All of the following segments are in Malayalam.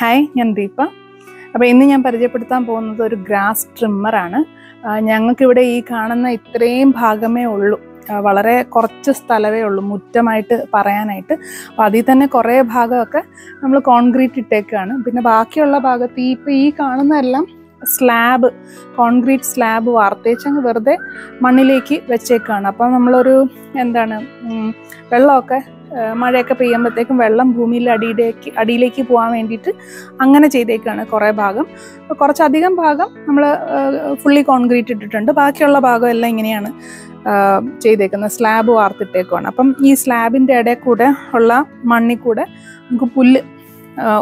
ഹായ്, ഞാൻ ദീപ. അപ്പോൾ ഇന്ന് ഞാൻ പരിചയപ്പെടുത്താൻ പോകുന്നത് ഒരു ഗ്രാസ് ട്രിമ്മറാണ്. ഞങ്ങൾക്കിവിടെ ഈ കാണുന്ന ഇത്രയും ഭാഗമേ ഉള്ളൂ, വളരെ കുറച്ച് സ്ഥലമേ ഉള്ളൂ മുറ്റമായിട്ട് പറയാനായിട്ട്. അപ്പോൾ അതിൽ തന്നെ കുറേ ഭാഗമൊക്കെ നമ്മൾ കോൺക്രീറ്റ് ഇട്ടേക്കാണ്. പിന്നെ ബാക്കിയുള്ള ഭാഗത്ത് ഈ കാണുന്നതെല്ലാം സ്ലാബ്, കോൺക്രീറ്റ് സ്ലാബ് വാർത്തേച്ചങ്ങ് വെറുതെ മണ്ണിലേക്ക് വെച്ചേക്കാണ്. അപ്പോൾ നമ്മളൊരു വെള്ളമൊക്കെ മഴയൊക്കെ പെയ്യുമ്പോഴത്തേക്കും വെള്ളം ഭൂമിയിൽ അടിയിലേക്ക് പോകാൻ വേണ്ടിയിട്ട് അങ്ങനെ ചെയ്തേക്കാണ്. കുറേ ഭാഗം, കുറച്ചധികം ഭാഗം നമ്മൾ ഫുള്ളി കോൺക്രീറ്റ് ഇട്ടിട്ടുണ്ട്. ബാക്കിയുള്ള ഭാഗം എല്ലാം ഇങ്ങനെയാണ് ചെയ്തേക്കുന്നത്, സ്ലാബ് വാർത്തിട്ടേക്കുവാണ്. അപ്പം ഈ സ്ലാബിൻ്റെ ഇടയിൽ കൂടെ ഉള്ള മണ്ണിൽ കൂടെ നമുക്ക് പുല്ല്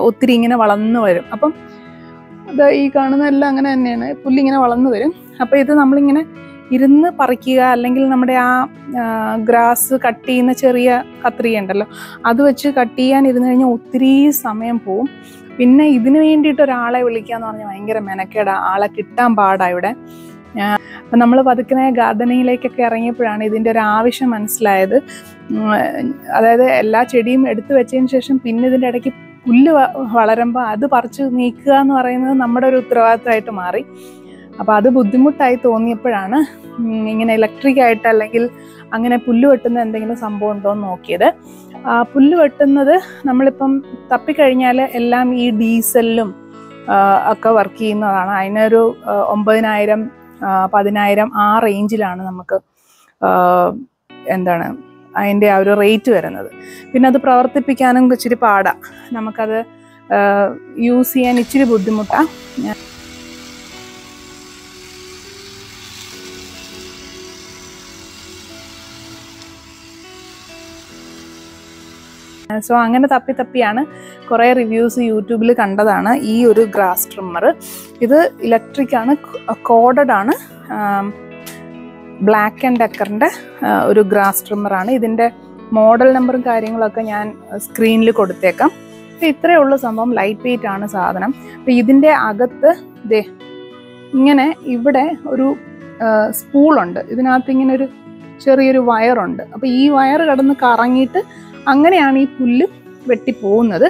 ഒത്തിരി ഇങ്ങനെ വളർന്നു വരും. അപ്പം അത് ഈ കാണുന്നതെല്ലാം അങ്ങനെ തന്നെയാണ്, പുല്ലിങ്ങനെ വളർന്നു വരും. അപ്പോൾ ഇത് നമ്മളിങ്ങനെ ഇരുന്ന് പറിക്കുക, അല്ലെങ്കിൽ നമ്മുടെ ആ ഗ്രാസ് കട്ട് ചെയ്യുന്ന ചെറിയ കത്രിക ഉണ്ടല്ലോ, അത് വെച്ച് കട്ട് ചെയ്യാൻ ഇരുന്ന് കഴിഞ്ഞാൽ ഒത്തിരി സമയം പോവും. പിന്നെ ഇതിന് വേണ്ടിയിട്ട് ഒരാളെ വിളിക്കാന്ന് പറഞ്ഞാൽ ഭയങ്കര മെനക്കേടാ, ആളെ കിട്ടാൻ പാടാണ് ഇവിടെ. അപ്പം നമ്മൾ പതുക്കെ ഗാർഡനിങ്ങിലേക്കൊക്കെ ഇറങ്ങിയപ്പോഴാണ് ഇതിൻ്റെ ഒരു ആവശ്യം മനസ്സിലായത്. അതായത് എല്ലാ ചെടിയും എടുത്തു വെച്ചതിന് ശേഷം പിന്നെ ഇതിൻ്റെ ഇടയ്ക്ക് പുല്ല് വളരുമ്പോൾ അത് പറിച്ച് നീക്കുക എന്ന് പറയുന്നത് നമ്മുടെ ഒരു ഉത്തരവാദിത്തമായിട്ട് മാറി. അപ്പോൾ അത് ബുദ്ധിമുട്ടായി തോന്നിയപ്പോഴാണ് ഇങ്ങനെ ഇലക്ട്രിക്കായിട്ട് അല്ലെങ്കിൽ അങ്ങനെ പുല്ല് വെട്ടുന്ന എന്തെങ്കിലും സംഭവം ഉണ്ടോ എന്ന് നോക്കിയത്. പുല്ല് വെട്ടുന്നത് നമ്മളിപ്പം തപ്പിക്കഴിഞ്ഞാൽ എല്ലാം ഈ ഡീസലിലും ഒക്കെ വർക്ക് ചെയ്യുന്നതാണ്. അതിനൊരു 9,000 10,000 ആ റേഞ്ചിലാണ് നമുക്ക് അതിൻ്റെ ആ ഒരു റേറ്റ് വരുന്നത്. പിന്നെ അത് പ്രവർത്തിപ്പിക്കാനും ഇച്ചിരി പാടാണ്, നമുക്കത് യൂസ് ചെയ്യാൻ ഇച്ചിരി ബുദ്ധിമുട്ടാണ്. സോ അങ്ങനെ തപ്പിയാണ് കുറേ റിവ്യൂസ് യൂട്യൂബിൽ കണ്ടതാണ് ഈ ഒരു ഗ്രാസ് ട്രിമ്മർ. ഇത് ഇലക്ട്രിക്കാണ്, കോഡഡ് ആണ്, ബ്ലാക്ക് ആൻഡ് ഡെക്കറിൻ്റെ ഒരു ഗ്രാസ് ട്രിമ്മറാണ്. ഇതിൻ്റെ മോഡൽ നമ്പറും കാര്യങ്ങളൊക്കെ ഞാൻ സ്ക്രീനിൽ കൊടുത്തേക്കാം. അപ്പോൾ ഇത്രയേ ഉള്ളൂ സംഭവം, ലൈറ്റ് വെയിറ്റ് ആണ് സാധനം. അപ്പോൾ ഇതിൻ്റെ അകത്ത് ഇങ്ങനെ ഇവിടെ ഒരു സ്പൂളുണ്ട്, ഇതിനകത്ത് ഇങ്ങനെ ഒരു ചെറിയൊരു വയറുണ്ട്. അപ്പോൾ ഈ വയർ കിടന്ന് കറങ്ങിയിട്ട് അങ്ങനെയാണ് ഈ പുല്ല് വെട്ടിപ്പോകുന്നത്.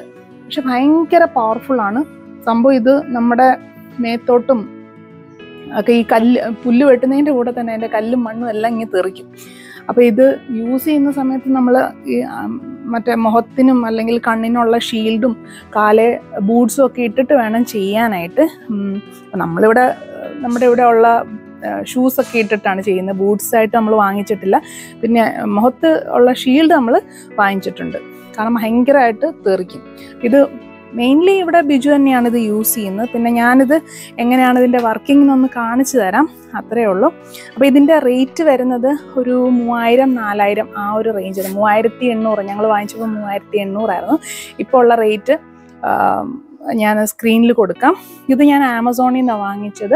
പക്ഷെ ഭയങ്കര പവർഫുള്ളാണ് സംഭവം. ഇത് നമ്മുടെ മേത്തോട്ടും ഒക്കെ ഈ പുല്ല് വെട്ടുന്നതിൻ്റെ കൂടെ തന്നെ അതിൻ്റെ കല്ലും മണ്ണും എല്ലാം ഇങ്ങനെ തെറിക്കും. അപ്പോൾ ഇത് യൂസ് ചെയ്യുന്ന സമയത്ത് നമ്മൾ ഈ മറ്റേ മുഖത്തിനും അല്ലെങ്കിൽ കണ്ണിനുള്ള ഷീൽഡും ബൂട്ട്സും ഒക്കെ ഇട്ടിട്ട് വേണം ചെയ്യാനായിട്ട്. നമ്മുടെ ഇവിടെ ഉള്ള ഷൂസൊക്കെ ഇട്ടിട്ടാണ് ചെയ്യുന്നത്, ബൂട്ട്സായിട്ട് നമ്മൾ വാങ്ങിച്ചിട്ടില്ല. പിന്നെ മുഖത്ത് ഉള്ള ഷീൽഡ് നമ്മൾ വാങ്ങിച്ചിട്ടുണ്ട്, കാരണം ഭയങ്കരമായിട്ട് തെറിക്കും. ഇത് മെയിൻലി ഇവിടെ ബിജു തന്നെയാണ് ഇത് യൂസ് ചെയ്യുന്നത്. പിന്നെ ഞാനിത് എങ്ങനെയാണ് ഇതിൻ്റെ വർക്കിംഗ് എന്നൊന്ന് കാണിച്ചു തരാം, അത്രയേ ഉള്ളൂ. അപ്പോൾ ഇതിൻ്റെ റേറ്റ് വരുന്നത് ഒരു 3,000-4,000 ആ ഒരു റേഞ്ചിൽ. 3,800, ഞങ്ങൾ വാങ്ങിച്ചപ്പോൾ 3,800 ആയിരുന്നു. ഇപ്പോൾ ഉള്ള റേറ്റ് ഞാൻ സ്ക്രീനിൽ കൊടുക്കാം. ഇത് ഞാൻ ആമസോണിൽ നിന്നാണ് വാങ്ങിച്ചത്.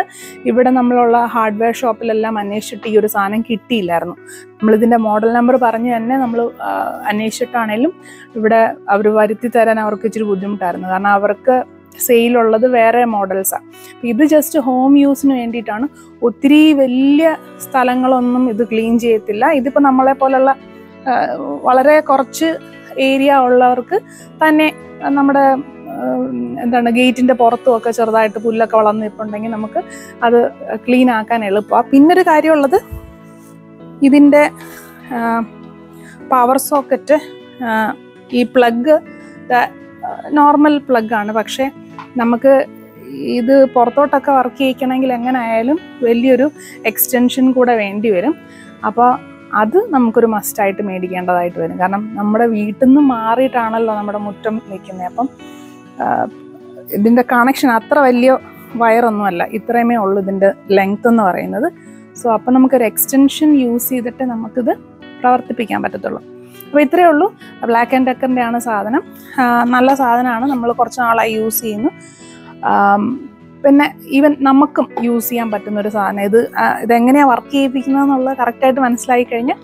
ഇവിടെ നമ്മളുള്ള ഹാർഡ്വെയർ ഷോപ്പിലെല്ലാം അന്വേഷിച്ചിട്ട് ഈ ഒരു സാധനം കിട്ടിയില്ലായിരുന്നു. നമ്മളിതിൻ്റെ മോഡൽ നമ്പർ പറഞ്ഞ് തന്നെ നമ്മൾ അന്വേഷിച്ചിട്ടാണേലും ഇവിടെ അവർ വരുത്തി തരാൻ അവർക്ക് ഇച്ചിരി ബുദ്ധിമുട്ടായിരുന്നു, കാരണം അവർക്ക് സെയിലുള്ളത് വേറെ മോഡൽസാണ്. ഇത് ജസ്റ്റ് ഹോം യൂസിന് വേണ്ടിയിട്ടാണ്. ഒത്തിരി വലിയ സ്ഥലങ്ങളൊന്നും ഇത് ക്ലീൻ ചെയ്യത്തില്ല. ഇതിപ്പോൾ നമ്മളെ പോലുള്ള വളരെ കുറച്ച് ഏരിയ ഉള്ളവർക്ക് തന്നെ നമ്മുടെ ഗേറ്റിൻ്റെ പുറത്തുമൊക്കെ ചെറുതായിട്ട് പുല്ലൊക്കെ വളർന്നു നിൽപ്പുണ്ടെങ്കിൽ നമുക്ക് അത് ക്ലീൻ ആക്കാൻ എളുപ്പമാണ്. പിന്നൊരു കാര്യമുള്ളത്, ഇതിൻ്റെ പവർ സോക്കറ്റ്, ഈ പ്ലഗ് നോർമൽ പ്ലഗാണ്. പക്ഷേ നമുക്ക് ഇത് പുറത്തോട്ടൊക്കെ വർക്ക് ചെയ്യിക്കണമെങ്കിൽ എങ്ങനെ ആയാലും വലിയൊരു എക്സ്റ്റൻഷൻ കൂടെ വേണ്ടി വരും. അപ്പോൾ അത് നമുക്കൊരു മസ്റ്റായിട്ട് മേടിക്കേണ്ടതായിട്ട് വരും, കാരണം നമ്മുടെ വീട്ടിൽ നിന്ന് മാറിയിട്ടാണല്ലോ നമ്മുടെ മുറ്റം നിൽക്കുന്നത്. അപ്പം ഇതിൻ്റെ കണക്ഷൻ അത്ര വലിയ വയറൊന്നുമല്ല, ഇത്രയുമേ ഉള്ളൂ ഇതിൻ്റെ ലെങ്ത് എന്ന് പറയുന്നത്. സോ അപ്പം നമുക്കൊരു എക്സ്റ്റൻഷൻ യൂസ് ചെയ്തിട്ട് നമുക്കിത് പ്രവർത്തിപ്പിക്കാൻ പറ്റത്തുള്ളൂ. അപ്പോൾ ഇത്രയേ ഉള്ളൂ. ബ്ലാക്ക് ആൻഡ് ഡെക്കറിൻ്റെ ആണ് സാധനം, നല്ല സാധനമാണ്, നമ്മൾ കുറച്ച് നാളായി യൂസ് ചെയ്യുന്നു. പിന്നെ ഈവൻ നമുക്കും യൂസ് ചെയ്യാൻ പറ്റുന്നൊരു സാധനം. ഇതെങ്ങനെയാണ് വർക്ക് ചെയ്യിപ്പിക്കുന്നതെന്നുള്ളത് കറക്റ്റായിട്ട് മനസ്സിലായി കഴിഞ്ഞാൽ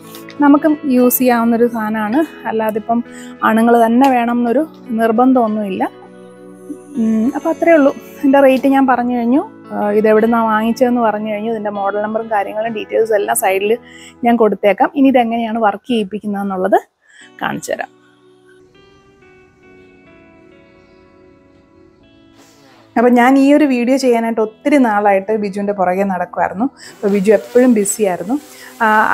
നമുക്കും യൂസ് ചെയ്യാവുന്നൊരു സാധനമാണ്. അല്ലാതെ ഇപ്പം ആണുങ്ങൾ തന്നെ വേണം എന്നൊരു നിർബന്ധമൊന്നുമില്ല. അപ്പോൾ അത്രയേ ഉള്ളൂ. ഇതിൻ്റെ റേറ്റ് ഞാൻ പറഞ്ഞു കഴിഞ്ഞു, ഇതെവിടെ നിന്നാണ് വാങ്ങിച്ചതെന്ന് പറഞ്ഞു കഴിഞ്ഞു. ഇതിൻ്റെ മോഡൽ നമ്പറും കാര്യങ്ങളും ഡീറ്റെയിൽസും എല്ലാം സൈഡിൽ ഞാൻ കൊടുത്തേക്കാം. ഇനി ഇതെങ്ങനെയാണ് വർക്ക് ചെയ്യിപ്പിക്കുന്നതെന്നുള്ളത് കാണിച്ചു തരാം. അപ്പോൾ ഞാൻ ഈ ഒരു വീഡിയോ ചെയ്യാനായിട്ട് ഒത്തിരി നാളായിട്ട് ബിജുവിൻ്റെ പുറകെ നടക്കുമായിരുന്നു. അപ്പോൾ ബിജു എപ്പോഴും ബിസിയായിരുന്നു.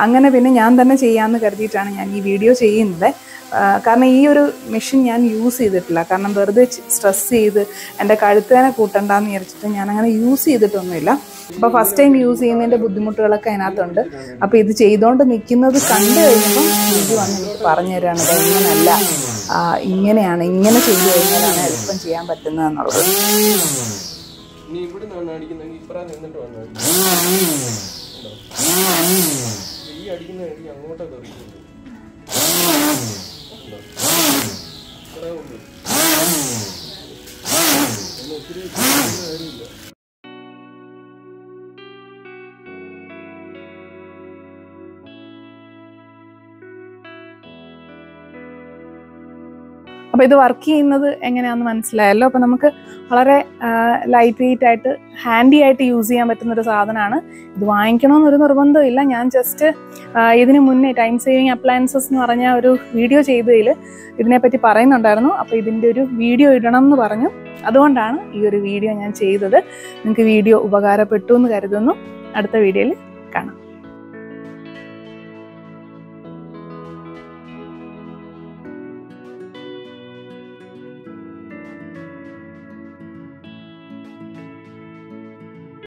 അങ്ങനെ പിന്നെ ഞാൻ തന്നെ ചെയ്യാമെന്ന് കരുതിയിട്ടാണ് ഞാൻ ഈ വീഡിയോ ചെയ്യുന്നത്. കാരണം ഈ ഒരു മെഷീൻ ഞാൻ യൂസ് ചെയ്തിട്ടില്ല. കാരണം വെറുതെ സ്ട്രെസ് ചെയ്ത് എൻ്റെ കഴുത്തേനെ കൂട്ടണ്ടെന്ന് വിചാരിച്ചിട്ട് ഞാൻ അങ്ങനെ യൂസ് ചെയ്തിട്ടൊന്നുമില്ല. അപ്പോൾ ഫസ്റ്റ് ടൈം യൂസ് ചെയ്യുന്നതിൻ്റെ ബുദ്ധിമുട്ടുകളൊക്കെ അതിനകത്തുണ്ട്. അപ്പോൾ ഇത് ചെയ്തുകൊണ്ട് നിൽക്കുന്നത് കണ്ടു കഴിഞ്ഞപ്പം ബിജു വന്ന് എനിക്ക് പറഞ്ഞു തരാണ്, ഇങ്ങനെയല്ല, ഇങ്ങനെയാണ്, ഇങ്ങനെ ചെയ്തു കഴിഞ്ഞാലാണ് എളുപ്പം ചെയ്യാൻ പറ്റുന്നതെന്നുള്ളത്. അപ്പോൾ ഇത് വർക്ക് ചെയ്യുന്നത് എങ്ങനെയാണെന്ന് മനസ്സിലായല്ലോ. അപ്പോൾ നമുക്ക് വളരെ ലൈറ്റ് വെയിറ്റ് ആയിട്ട് ഹാൻഡി ആയിട്ട് യൂസ് ചെയ്യാൻ പറ്റുന്നൊരു സാധനമാണ്. ഇത് വാങ്ങിക്കണമെന്നൊരു നിർബന്ധമില്ല. ഞാൻ ജസ്റ്റ് ഇതിന് മുന്നേ ടൈം സേവിങ് അപ്ലയൻസസ് എന്ന് പറഞ്ഞ ഒരു വീഡിയോ ചെയ്തതിൽ ഇതിനെപ്പറ്റി പറയുന്നുണ്ടായിരുന്നു. അപ്പോൾ ഇതിൻ്റെ ഒരു വീഡിയോ ഇടണം എന്ന് പറഞ്ഞു. അതുകൊണ്ടാണ് ഈ ഒരു വീഡിയോ ഞാൻ ചെയ്തത്. നിങ്ങൾക്ക് വീഡിയോ ഉപകാരപ്പെട്ടു എന്ന് കരുതുന്നു. അടുത്ത വീഡിയോയിൽ കാണാം.